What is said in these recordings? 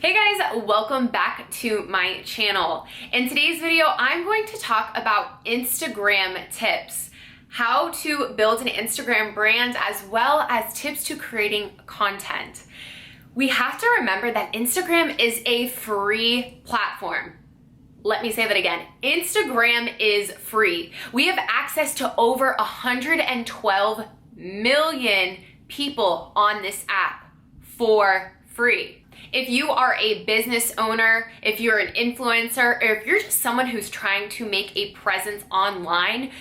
Hey guys, welcome back to my channel. In today's video, I'm going to talk about Instagram tips, how to build an Instagram brand, as well as tips to creating content. We have to remember that Instagram is a free platform. Let me say that again. Instagram is free. We have access to over 112 million people on this app for free. If you are a business owner, if you're an influencer, or if you're just someone who's trying to make a presence online,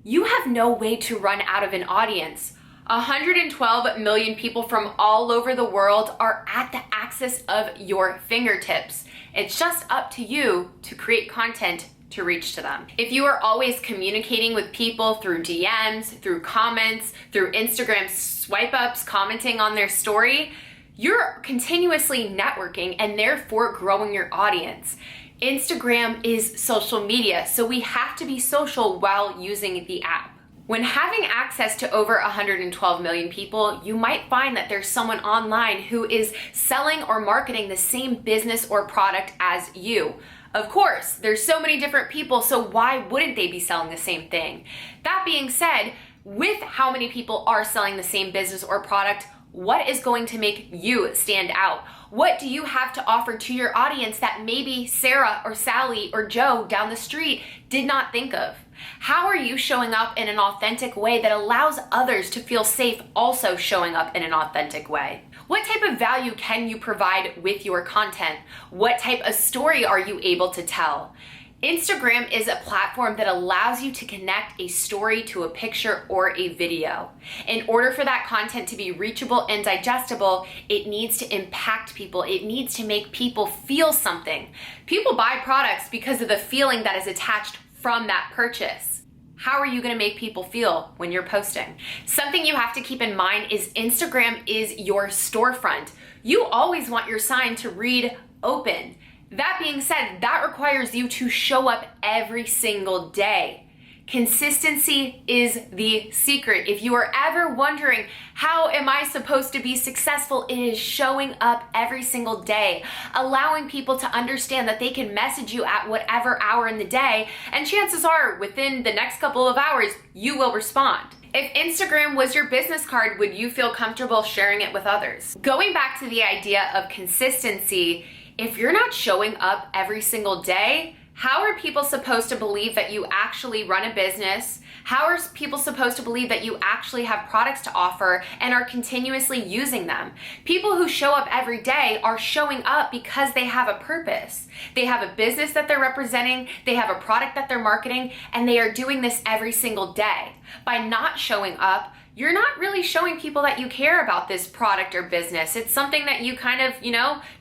you have no way to run out of an audience. 112 million people from all over the world are at the access of your fingertips. It's just up to you to create content to reach to them. If you are always communicating with people through DMs, through comments, through Instagram swipe ups, commenting on their story, you're continuously networking and therefore growing your audience. Instagram is social media, so we have to be social while using the app. When having access to over 112 million people, you might find that there's someone online who is selling or marketing the same business or product as you. Of course, there's so many different people, so why wouldn't they be selling the same thing? That being said, with how many people are selling the same business or product, what is going to make you stand out? What do you have to offer to your audience that maybe Sarah or Sally or Joe down the street did not think of? How are you showing up in an authentic way that allows others to feel safe also showing up in an authentic way? What type of value can you provide with your content? What type of story are you able to tell? Instagram is a platform that allows you to connect a story to a picture or a video. In order for that content to be reachable and digestible, it needs to impact people. It needs to make people feel something. People buy products because of the feeling that is attached from that purchase. How are you going to make people feel when you're posting? Something you have to keep in mind is Instagram is your storefront. You always want your sign to read open. That being said, that requires you to show up every single day. Consistency is the secret. If you are ever wondering, how am I supposed to be successful? It is showing up every single day, allowing people to understand that they can message you at whatever hour in the day, and chances are within the next couple of hours, you will respond. If Instagram was your business card, would you feel comfortable sharing it with others? Going back to the idea of consistency, if you're not showing up every single day, how are people supposed to believe that you actually run a business? How are people supposed to believe that you actually have products to offer and are continuously using them? People who show up every day are showing up because they have a purpose. They have a business that they're representing, they have a product that they're marketing, and they are doing this every single day. By not showing up, you're not really showing people that you care about this product or business. It's something that you kind of,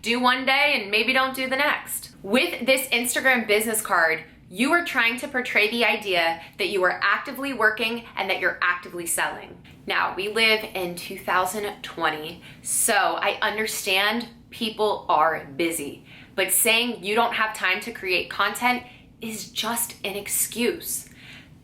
do one day and maybe don't do the next. With this Instagram business card, you are trying to portray the idea that you are actively working and that you're actively selling. Now, we live in 2020, so I understand people are busy, but saying you don't have time to create content is just an excuse.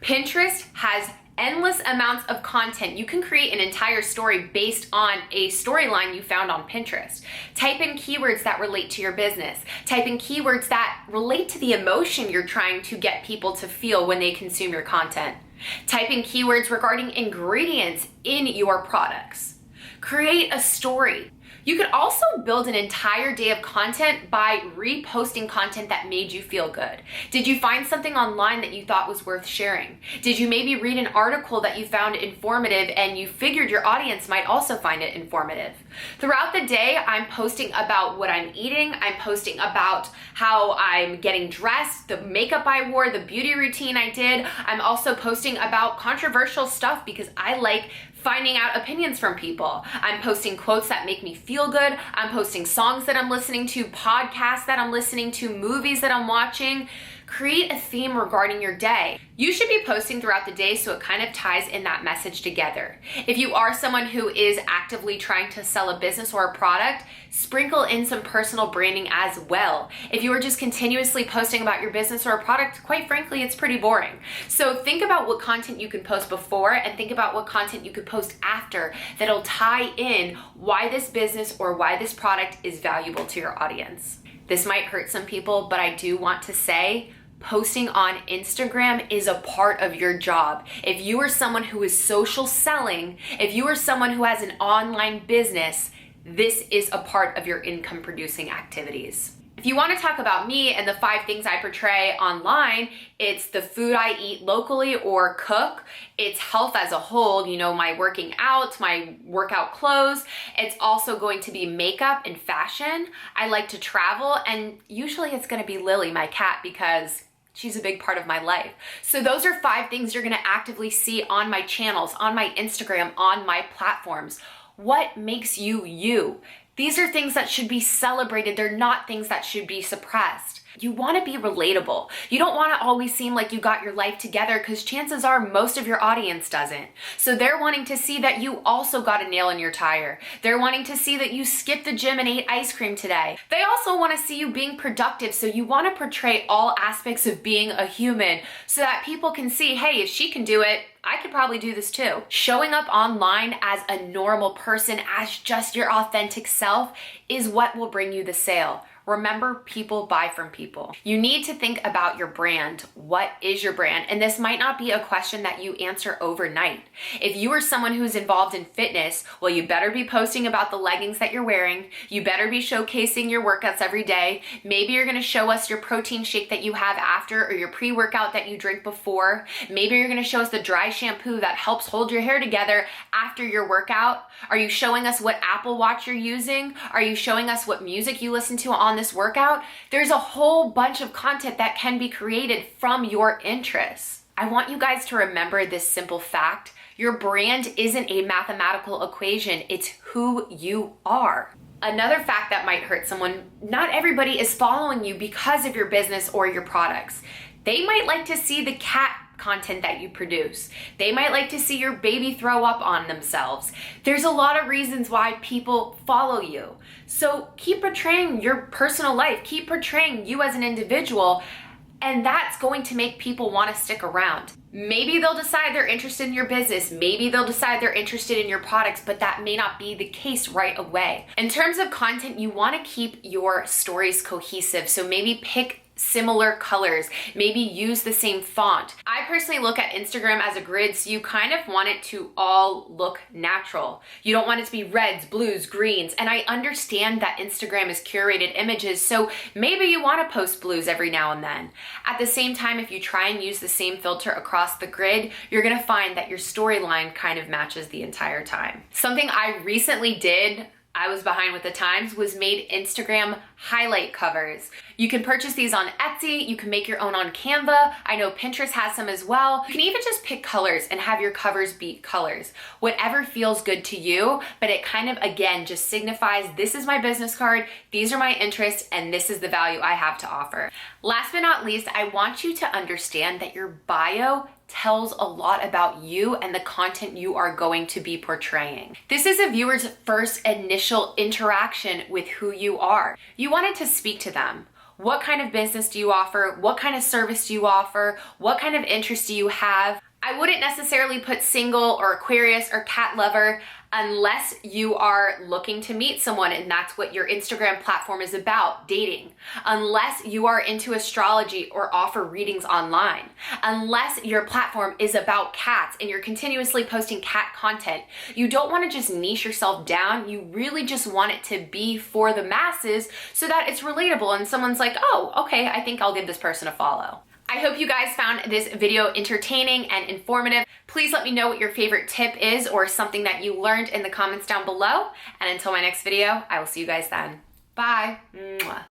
Pinterest has endless amounts of content. You can create an entire story based on a storyline you found on Pinterest. Type in keywords that relate to your business. Type in keywords that relate to the emotion you're trying to get people to feel when they consume your content. Type in keywords regarding ingredients in your products. Create a story. You could also build an entire day of content by reposting content that made you feel good. Did you find something online that you thought was worth sharing? Did you maybe read an article that you found informative and you figured your audience might also find it informative? Throughout the day, I'm posting about what I'm eating. I'm posting about how I'm getting dressed, the makeup I wore, the beauty routine I did. I'm also posting about controversial stuff because I like finding out opinions from people. I'm posting quotes that make me feel good. I'm posting songs that I'm listening to, podcasts that I'm listening to, movies that I'm watching. Create a theme regarding your day. You should be posting throughout the day so it kind of ties in that message together. If you are someone who is actively trying to sell a business or a product, sprinkle in some personal branding as well. If you are just continuously posting about your business or a product, quite frankly, it's pretty boring. So think about what content you can post before and think about what content you could post after that'll tie in why this business or why this product is valuable to your audience. This might hurt some people, but I do want to say, posting on Instagram is a part of your job. If you are someone who is social selling, if you are someone who has an online business, this is a part of your income producing activities. If you want to talk about me and the 5 things I portray online, it's the food I eat locally or cook. It's health as a whole, you know, my working out, my workout clothes. It's also going to be makeup and fashion. I like to travel, and usually it's going to be Lily, my cat, because she's a big part of my life. So those are 5 things you're going to actively see on my channels, on my Instagram, on my platforms. What makes you you? These are things that should be celebrated. They're not things that should be suppressed. You want to be relatable. You don't want to always seem like you got your life together, because chances are most of your audience doesn't. So they're wanting to see that you also got a nail in your tire. They're wanting to see that you skipped the gym and ate ice cream today. They also want to see you being productive. So you want to portray all aspects of being a human so that people can see, hey, if she can do it, I could probably do this too. Showing up online as a normal person, as just your authentic self, is what will bring you the sale. Remember, people buy from people. You need to think about your brand. What is your brand? And this might not be a question that you answer overnight. If you are someone who's involved in fitness, well, you better be posting about the leggings that you're wearing. You better be showcasing your workouts every day. Maybe you're gonna show us your protein shake that you have after, or your pre-workout that you drink before. Maybe you're gonna show us the dry shampoo that helps hold your hair together after your workout. Are you showing us what Apple Watch you're using? Are you showing us what music you listen to on this workout? There's a whole bunch of content that can be created from your interests. I want you guys to remember this simple fact. Your brand isn't a mathematical equation. It's who you are. Another fact that might hurt someone, not everybody is following you because of your business or your products. They might like to see the cat content that you produce. They might like to see your baby throw up on themselves. There's a lot of reasons why people follow you. So keep portraying your personal life, keep portraying you as an individual, and that's going to make people want to stick around. Maybe they'll decide they're interested in your business. Maybe they'll decide they're interested in your products, but that may not be the case right away. In terms of content, you want to keep your stories cohesive. So maybe pick similar colors, maybe use the same font. I personally look at Instagram as a grid, so you kind of want it to all look natural. You don't want it to be reds, blues, greens, and I understand that Instagram is curated images, so maybe you want to post blues every now and then. At the same time, if you try and use the same filter across the grid, you're gonna find that your storyline kind of matches the entire time. Something I recently did, I was behind with the times, was made Instagram highlight covers. You can purchase these on Etsy, you can make your own on Canva. I know Pinterest has some as well. You can even just pick colors and have your covers be colors. Whatever feels good to you, but it kind of, again, just signifies this is my business card, these are my interests, and this is the value I have to offer. Last but not least, I want you to understand that your bio tells a lot about you and the content you are going to be portraying. This is a viewer's first initial interaction with who you are. You want it to speak to them. What kind of business do you offer? What kind of service do you offer? What kind of interest do you have? I wouldn't necessarily put single or Aquarius or cat lover unless you are looking to meet someone and that's what your Instagram platform is about, dating. Unless you are into astrology or offer readings online. Unless your platform is about cats and you're continuously posting cat content. You don't want to just niche yourself down. You really just want it to be for the masses so that it's relatable and someone's like, oh, okay, I think I'll give this person a follow. I hope you guys found this video entertaining and informative. Please let me know what your favorite tip is or something that you learned in the comments down below. And until my next video, I will see you guys then. Bye. Mwah.